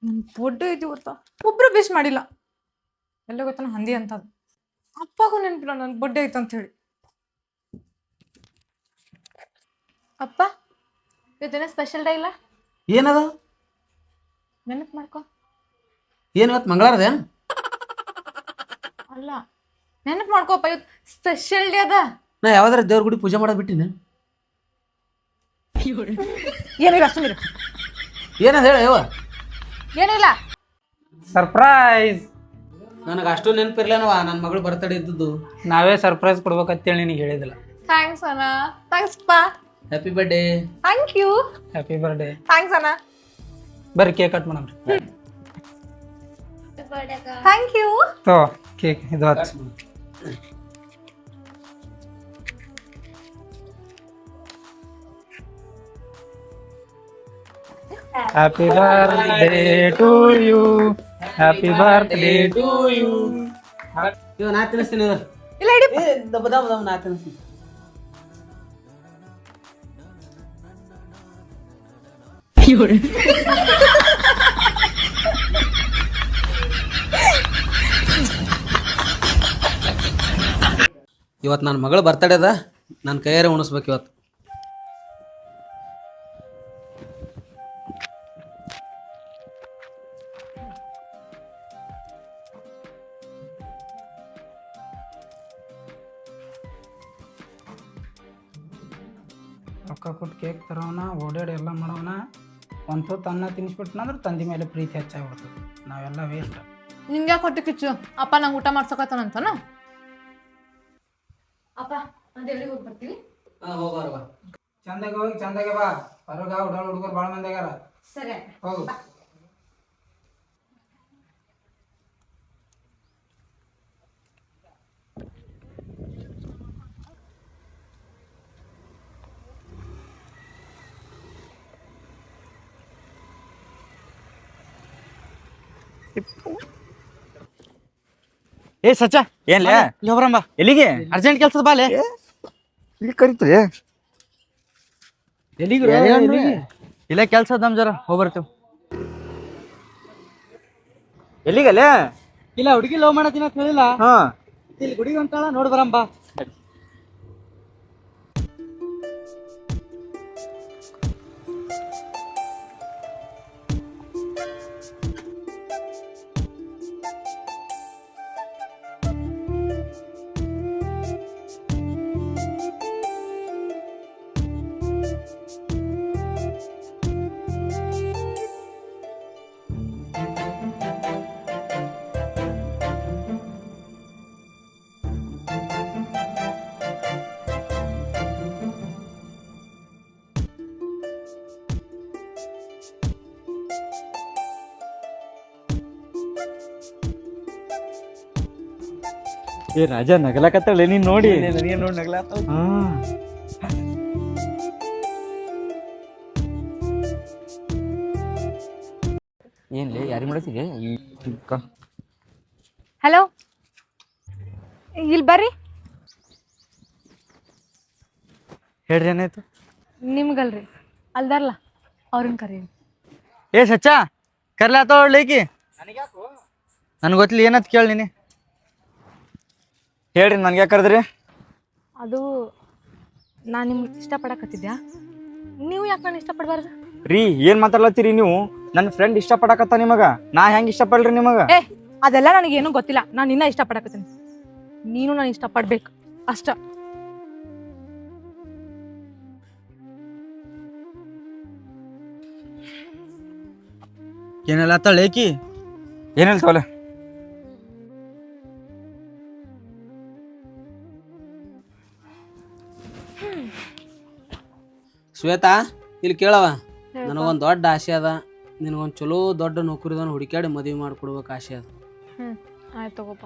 ನನ್ನ ಬರ್ಡೇ ಐತಿ ಗೊತ್ತಾ, ಒಬ್ರು ವಿಶ್ ಮಾಡಿಲ್ಲ. ಎಲ್ಲ ಗೊತ್ತಾನ ಹಂದಿ ಅಂತ. ಅಪ್ಪಗೂ ನೆನಪಿಲ್ಲ ನನ್ನ ಬರ್ಡೇ ಐತೆ ಅಂತ ಹೇಳಿ. ಅಪ್ಪ ಇವತ್ತೇನೋ ಸ್ಪೆಷಲ್ ಡೇ ಇಲ್ಲ, ಏನದ? ನೆನಪು ಮಾಡ್ಕೊ. ಏನು ಇವತ್ತು ಮಂಗಳವಾರದ ಏನು? ಅಲ್ಲ, ನೆನಪು ಮಾಡ್ಕೋಪ್ಪ, ಇವತ್ತು ಸ್ಪೆಷಲ್ ಡೇ ಅದ. ನಾ ಯಾವ್ದಾರ ದೇವ್ರ ಗುಡಿ ಪೂಜೆ ಮಾಡೋದು ಬಿಟ್ಟಿನಿ. ಏನಿಲ್ಲ ಸುಮ್ಮನೆ. ಏನದ ಹೇಳ ಯವ್ವ? ಏನಿಲ್ಲ. ಸರ್ಪ್ರೈಸ್. ನನಗೆ ಅಷ್ಟು ನೆನಪಿರ್ಲೇನವ ನನ್ನ ಮಗಳು ಬರ್ತಡೇ ಇದ್ದದ್ದು. ನಾವೇ ಸರ್ಪ್ರೈಸ್ ಕೊಡ್ಬೇಕಂತೇಳಿ ನಿನಗೆ ಹೇಳಿದಿಲ್ಲ. ಥ್ಯಾಂಕ್ಸ್ ಅಣ್ಣ. ಥ್ಯಾಂಕ್ಸ್ ಪಾ. Happy birthday. Thank you. Happy birthday. Thanks ಅಣ್ಣ. ಬರ್ರಿ ಕೇಕ್ ಕಟ್ ಮಾಡಮ್ರಿ. Thank you. ತೋ ಕೇಕ್ ಇದು ಹಚ್ಚ. Happy birthday to you. Happy birthday to you. ಇವ ನಾ ತಿನ್ನಿಸ್ತೀನಿ. ಇಲ್ಲ ಹಿಡಿ. ದಬ್ಬ ದಬ್ಬ ದಬ್ಬ ನಾ ತಿನ್ನಿಸ್ತೀನಿ. ಇವತ್ತು ನನ್ನ ಮಗಳು ಬರ್ತಡೇ ಅದ, ನನ್ನ ಕೈಯಾರೆ ಉಣಿಸ್ಬೇಕು ಇವತ್ತು. ರೊಕ್ಕ ಕೊಟ್ಟು ಕೇಕ್ ತರೋಣ, ಓಡಾಡಿ ಎಲ್ಲ ಮಾಡೋಣ. ಒಂದು ಹೊತ್ತು ಅನ್ನ ತಿನ್ನಿಸ್ಬಿಟ್ನಂದ್ರೆ ತಂದೆ ಮೇಲೆ ಪ್ರೀತಿ ಹೆಚ್ಚಾಗ್ಬಿಡ್ತದೆ. ನಾವೆಲ್ಲ ವೇಸ್ಟ್. ನಿಂಗೆ ಕೊಟ್ಟು ಕಿಚ್ಚು ಅಪ್ಪ ನಂಗೆ ಊಟ ಮಾಡ್ಸಕತ್ತಾನಂತಾನ. ಅಪ್ಪ ನಾನು ದೇವ್ರಿಗೆ ಹೋಗಿ ಬರ್ತೀವಿ. ಚಂದಾಗ ಹೋಗಿ ಚಂದಾಗೆ ಬಾ. ಹೊರಗ ಹುಡುಗರು ಭಾಳ ಮಂದಿ ಆಗ್ಯಾರ. ಸರಿ ಹೋಗು. ಏ ಸಚ್ಚ ಏನ್ಲೇ ಹೋಗ್ರಂಬ. ಎಲ್ಲಿಗೆ? ಅರ್ಜೆಂಟ್ ಕೆಲ್ಸದ ಬಾಲೆ. ಇಲ್ಲಿ ಕರಿತೀರಿ ಎಲ್ಲಿಗೆ? ಇಲ್ಲ ಕೆಲ್ಸ ನಮ್ ಜರ ಹೋಗ್ಬರ್ತೇವ್. ಎಲ್ಲಿಗಲ್ಲೇ? ಇಲ್ಲ ಹುಡುಗಿ ಲವ್ ಮಾಡತ್ತೀನಿ ಅಂತ ಹೇಳಿಲ್ಲ. ಹಾ ಇಲ್ಲಿ ಗುಡಿಗೆ ಹೊಂಟಾಳ, ನೋಡ್ ಬರಂಬ. ಏ ರಾಜ ನಗಲಾಕತ್ತಾಳೆ ನೀನ್ ನೋಡಿ. ನೋಡಿ ನಗಲಾತ. ಏನ್ಲೇ ಯಾರಿಗೆ ಮಾಡತ್ತೀರಿ? ಹಲೋ, ಇಲ್ಲಿ ಬರ್ರಿ. ಹೇಳ್ರಿ ಏನಾಯ್ತು? ನಿಮ್ಗಲ್ರಿ, ಅಲ್ದಾರಲ್ಲ ಅವ್ರನ್ನ ಕರೀರಿ. ಏ ಸಚ್ಚ ಕರ್ಲಾತೋಳ್ಲೇಕಿ. ನನ್ಗೆ ಗೊತ್ತಿಲ್ಲ ಏನತ್ ಕೇಳಿ ನೀನೆ. ಹೇಳ್ರಿ ನನ್ಗೆ ಕರೆದ್ರಿ? ಅದು ನಾನು ನಿಮ್ಗೆ ಇಷ್ಟಪಡಕತ್ತಿದ್ಯಾ, ನೀವು ಯಾಕೆ ನಾನು ಇಷ್ಟಪಡಬಾರ್ದು? ರೀ ಏನ್ ಮಾತಾಡ್ಲತ್ತೀರಿ ನೀವು? ನನ್ನ ಫ್ರೆಂಡ್ ಇಷ್ಟಪಡಕತ್ತ ನಿಮಗ, ನಾ ಹೆಂಗ್ ಇಷ್ಟಪಡ್ರಿ ನಿಮಗ? ಏ ಅದೆಲ್ಲ ನನಗೇನು ಗೊತ್ತಿಲ್ಲ. ನಾನು ನಿನ್ನ ಇಷ್ಟಪಡಕತ್ತೀನಿ, ನೀನು ನಾನು ಇಷ್ಟಪಡ್ಬೇಕು ಅಷ್ಟ. ಏನೆಲ್ಲ ಆತಾಳೇಕಿ? ಏನಿಲ್ಲ ತೋಲೆ. ಶ್ವೇತಾ ಇಲ್ಲಿ ಕೇಳವ, ನನಗೊಂದು ದೊಡ್ಡ ಆಸೆ ಅದ. ನಿನಗೊಂದು ಚಲೋ ದೊಡ್ಡ ನೌಕರಿದವನು ಹುಡುಕ್ಯಾಡಿ ಮದುವೆ ಮಾಡಿಕೊಡ್ಬೇಕು ಆಸೆ ಅದ. ಆಯ್ತು ತಗೋಪ್ಪ.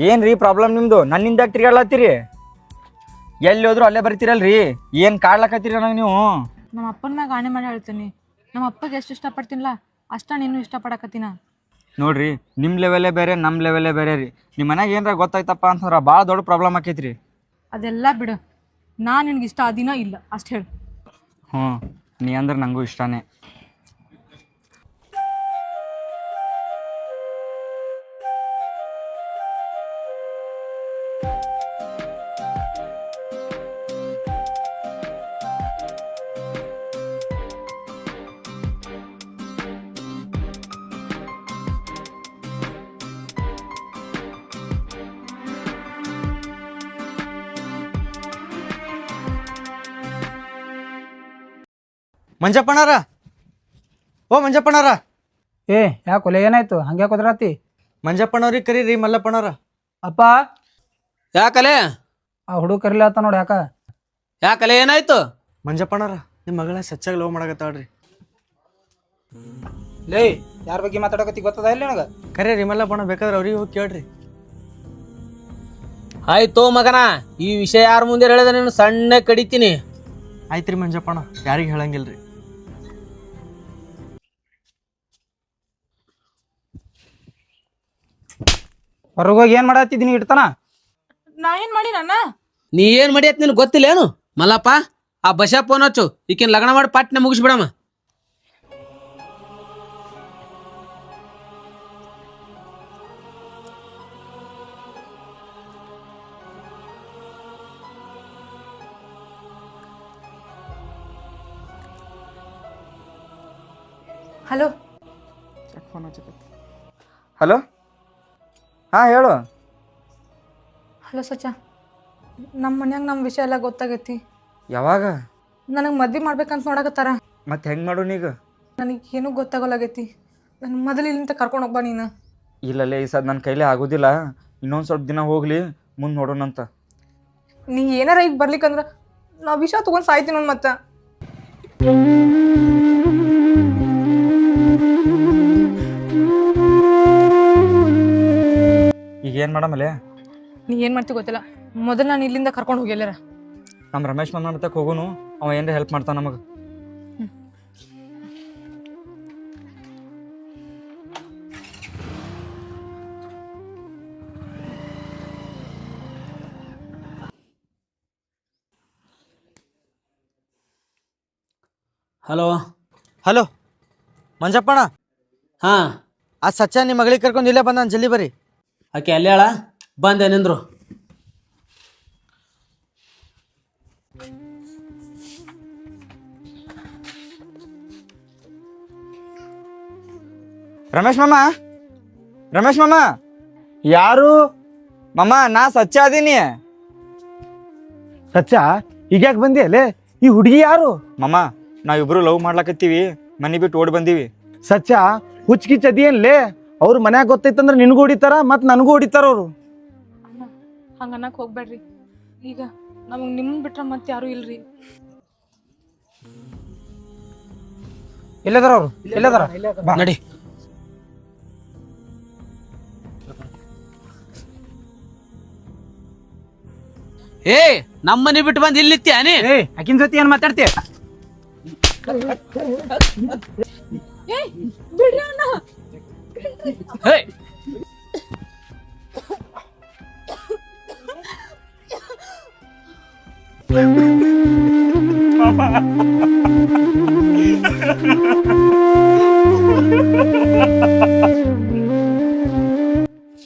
ಏನ್ರಿ ಪ್ರಾಬ್ಲಮ್ ನಿಮ್ದು? ನನ್ನಿಂದ ತಿರ್ಗಾಡ್ಲತ್ತೀರಿ? ಎಲ್ಲಿ ಹೋದ್ರು ಅಲ್ಲೇ ಬರ್ತೀರಲ್ರಿ ಏನ್ ಕಾಡ್ಲಕತ್ತೀರಿ ನನಗೆ ನೀವು? ನಮ್ಮ ಅಪ್ಪನ ಮ್ಯಾಗ ಆಣೆ ಮಾಡಿ ಹೇಳ್ತೀನಿ, ನಮ್ಮ ಅಪ್ಪಗೆ ಎಷ್ಟು ಇಷ್ಟಪಡ್ತೀನಿಲ್ಲ ಅಷ್ಟ ನೀನು ಇಷ್ಟಪಡಕತ್ತೀನ. ನೋಡ್ರಿ ನಿಮ್ಮ ಲೆವೆಲೇ ಬೇರೆ ನಮ್ಮ ಲೆವೆಲೇ ಬೇರೆ ರೀ. ನಿಮ್ಮ ಮನ್ಯಾಗ ಏನಾರ ಗೊತ್ತಾಯ್ತಪ್ಪ ಅಂತಂದ್ರೆ ಭಾಳ ದೊಡ್ಡ ಪ್ರಾಬ್ಲಮ್ ಆಕೈತ್ರಿ. ಅದೆಲ್ಲ ಬಿಡು, ನಾನು ನಿನಗೆ ಇಷ್ಟ ಆದಿನೋ ಇಲ್ಲ ಅಷ್ಟು ಹೇಳು. ಹ್ಞೂ ನೀ ಅಂದ್ರೆ ನನಗೂ ಇಷ್ಟನೇ. ಮಂಜಪ್ಪಣ್ಣಾರ, ಓ ಮಂಜಪ್ಪಣ್ಣಾರ. ಏ ಯಾಕೊಲೆ ಏನಾಯ್ತು ಹಂಗೆ ಕುದ್ರಾತಿ? ಮಂಜಪ್ಪಣ್ಣವ್ರಿಗೆ ಕರೀರಿ ಮಲ್ಲಪ್ಪಣ್ಣವ್ರ. ಅಪ್ಪ ಯಾಕಲೆ ಆ ಹುಡುಗ ಕರಿಲತ್ತ ನೋಡಿ ಯಾಕ? ಯಾಕಲೆ ಏನಾಯ್ತು? ಮಂಜಪ್ಪಣ್ಣಾರ, ನಿಮ್ಮ ಮಗಳ ಸಚ್ಚಾಗಿ ಲವ್ ಮಾಡಕತ್ತಾಳ್ರಿ. ಲೇ ಯಾರ ಬಗ್ಗೆ ಮಾತಾಡಕತ್ತಿ ಗೊತ್ತದ ಇಲ್ಲ ನನಗೆ? ಕರೀರಿ ಮಲ್ಲಪ್ಪಣ್ಣ, ಬೇಕಾದ್ರೆ ಅವ್ರಿಗೆ ಹೋಗಿ ಕೇಳ್ರಿ. ಆಯ್ತು ಮಗನ, ಈ ವಿಷಯ ಯಾರ ಮುಂದೆ ಹೇಳಿದ್ರೆ ನೀನು ಸಣ್ಣ ಕಡಿತೀನಿ. ಆಯ್ತ್ರಿ ಮಂಜಪ್ಪಣ್ಣ, ಯಾರಿಗೆ ಹೇಳಂಗಿಲ್ರಿ. ಹೊರಗೋಗಿ ಏನ್ ಮಾಡತ್ತಿದ್ದೀನಿ ಇಡ್ತಾನ? ನಾ ಏನು ಮಾಡಿ ನನ್ನ ನೀ ಏನ್ ಮಾಡಿಯತ್ ನಿನ್ ಗೊತ್ತಿಲ್ಲ ಏನು ಮಲ್ಲಪ್ಪ? ಆ ಬಸ ಫೋನ್ ಹಚ್ಚು, ಈಕಿನ ಲಗ್ನ ಮಾಡಿ ಪಟ್ನೆ ಮುಗಿಸ್ಬಿಡಮ್ಮ. ಹಲೋ. ಹಲೋ, ಹಾಂ ಹೇಳು. ಹಲೋ ಸಚ್ಚ, ನಮ್ಮ ಮನ್ಯಾಗ ನಮ್ಮ ವಿಷಯ ಎಲ್ಲ ಗೊತ್ತಾಗೈತಿ. ಯಾವಾಗ? ನನಗೆ ಮದ್ವೆ ಮಾಡ್ಬೇಕಂತ ನೋಡಕತ್ತಾರ. ಮತ್ತೆ ಹೆಂಗೆ ಮಾಡೋಣ ಈಗ? ನನಗೆ ಏನೂ ಗೊತ್ತಾಗಲಾಗೈತಿ. ನನ್ನ ಮೊದಲು ಇಲ್ಲಿಂದ ಕರ್ಕೊಂಡು ಹೋಗ್ಬಾ ನೀನು. ಇಲ್ಲಲ್ಲೇ ಈ ಸದ್ ನನ್ನ ಕೈಲೇ ಆಗೋದಿಲ್ಲ. ಇನ್ನೊಂದು ಸ್ವಲ್ಪ ದಿನ ಹೋಗ್ಲಿ, ಮುಂದೆ ನೋಡೋಣಂತ. ನೀ ಏನಾರ ಈಗ ಬರ್ಲಿಕ್ಕಂದ್ರೆ ನಾ ವಿಷಯ ತೊಗೊಂಡು ಸಾಯ್ತೀನಿ ನೋಡಿ ಮತ್ತೆ. ಈಗ ಏನು ಮಾಡಮಲ್ಲೇ? ನೀ ಏನು ಮಾಡ್ತಿ ಗೊತ್ತಿಲ್ಲ, ಮೊದಲು ನಾನು ಇಲ್ಲಿಂದ ಕರ್ಕೊಂಡು ಹೋಗಿ ಎಲ್ಲಾರ. ನಮ್ಮ ರಮೇಶ್ ಮಾಮನ ಹತ್ರಕ್ಕೆ ಹೋಗೋನು, ಅವ ಏನಾರ ಹೆಲ್ಪ್ ಮಾಡ್ತಾನ ನಮಗೆ. ಹಲೋ. ಹಲೋ ಮಂಜಪ್ಪಣ್ಣ, ಹಾ, ಆ ಸಚ್ಚ ನಿಮ್ಮ ಮಗಳಿಗೆ ಕರ್ಕೊಂಡು ಇಲ್ಲೇ ಬಂದ, ಜಲ್ದಿ ಬರ್ರಿ. ಆಕೆ ಅಲ್ಲೇ ಹೇಳ ಬಂದೆ ನಿಂದ್ರು. ರಮೇಶ್ ಮಾಮ, ರಮೇಶ್ ಮಾಮ. ಯಾರು? ಮಾಮ ನಾ ಸಚ್ಚ ಅದೀನಿ. ಸಚ್ಚ ಈಗ್ಯಾಕೆ ಬಂದಿ ಅಲ್ಲೇ? ಈ ಹುಡುಗಿ ಯಾರು? ಮಾಮ ನಾವಿಬ್ರು ಲವ್ ಮಾಡ್ಲಾಕತ್ತೀವಿ, ಮನೆ ಬಿಟ್ಟು ಓಡಿ ಬಂದೀವಿ. ಸಚ್ಚ ಹುಚ್ಕಿಚ್ ಅದಿಯನ್ಲೇ? ಅವ್ರ ಮನ್ಯಾಗ ಗೊತ್ತೈತಂದ್ರೆ ನಿನಗೂ ಹೊಡಿತಾರ ಮತ್ತು ನನಗೂ ಹೊಡಿತಾರ ಅವರು. ಹಂಗೆ ಅನ್ನಕ್ಕೆ ಹೋಗ್ಬೇಡ್ರಿ. ಈಗ ನಮಗೆ ನಿಮ್ಮನ್ನ ಬಿಟ್ರೆ ಮತ್ತೆ ಯಾರೂ ಇಲ್ರಿ. ಎಲ್ಲದಾರ ಅವ್ರು? ಎಲ್ಲದಾರ? ನಡಿ. ಏ ನಮ್ಮನೆ ಬಿಟ್ಟು ಬಂದು ಇಲ್ಲಿತ್ತೀಯ ನೀ? ಏ ಆಕಿನ ಜೊತೆ ಏನ್ ಮಾತಾಡ್ತೀಯ? ಬಿಡ್ರಿ ಅಣ್ಣ. ಹೇ,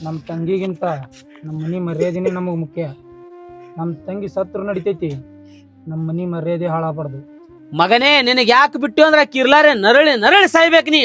ನಮ್ಮ ತಂಗಿಗಿಂತ ನಮ್ಮ ಮನೆ ಮರ್ಯಾದೆನೇ ನಮಗೆ ಮುಖ್ಯ. ನಮ್ಮ ತಂಗಿ ಸತ್ರು ನಡಿತೈತಿ, ನಮ್ಮ ಮನೆ ಮರ್ಯಾದೆ ಹಾಳಾಗಬಾರ್ದು. ಮಗನೇ ನಿನಗೆ ಯಾಕೆ ಬಿಟ್ಟು ಅಂದ್ರೆ ಕಿರ್ಲಾರೆ ನರಳಿ ನರಳಿ ಸಾಯ್ಬೇಕು ನೀ.